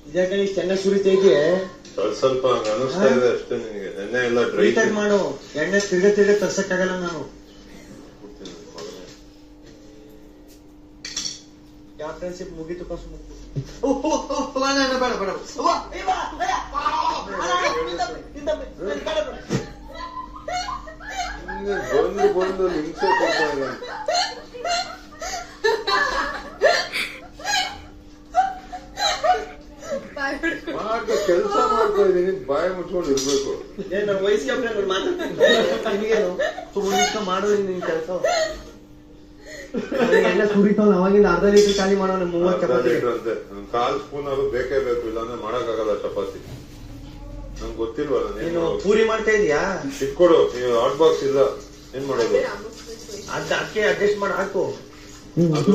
ಇದಕ್ಕೆ ಇಷ್ಟು ಚೆನ್ನಾಗಿ ಸುರಿತಾ ಇದೆಯೇ? ಸ್ವಲ್ಪ ಅನಿಸ್ತಾ ಇದೆ ಅಷ್ಟೇ ನಿನಗೆ. ಎಣ್ಣೆ ಎಲ್ಲ ಡ್ರೈ ಮಾಡು. ಎಣ್ಣೆ ತಿರ್ಗ ತರ್ಸಕ್ಕಾಗಲ್ಲ ನಾನು. ಕ್ಯಾಪ್ಟನ್ಶಿಪ್ ಮುಗಿತು ಕಸು. ಬಂದು ಹಿಂಸೆ ಕೊಡ್ತಾ ಕೆಲಸ ಮಾಡ್ತಾ ಇದೀನಿ, ಬಾಯಿ ಮುಚ್ಕೊಂಡು ಇರ್ಬೇಕು. ವಯಸ್ ಕ್ಯಾಪ್ಟನ್ ಮಾತಾಡ್ತೀನಿ ಮಾಡೋದು ನಿನ್ ಕೆಲಸ. ಎಲ್ಲ ಸುರಿತಾವ್ ಅವಾಗಿಂದ ಅರ್ಧ ಲೀಟರ್ ಖಾಲಿ ಮಾಡೋಣ. 30 ಚಪಾತಿ ಅಂತೆ. ಕಾಲ್ ಸ್ಪೂನ್ ಅದು ಬೇಕೇ ಬೇಕು, ಇಲ್ಲಾಂದ್ರೆ ಮಾಡಕ್ಕಾಗಲ್ಲ ಚಪಾತಿ. ನಂಗೆ ಗೊತ್ತಿಲ್ವಲ್ಲ. ನೀನು ಪೂರಿ ಮಾಡ್ತಾ ಇದೀಯಾ? ಇಟ್ಕೊಡು, ಹಾಟ್ ಬಾಕ್ಸ್ ಇಲ್ಲ, ಏನ್ ಮಾಡೋದು? ಅದಕ್ಕೆ ಅಡ್ಜಸ್ಟ್ ಮಾಡಿ ಹಾಕು. ಅದು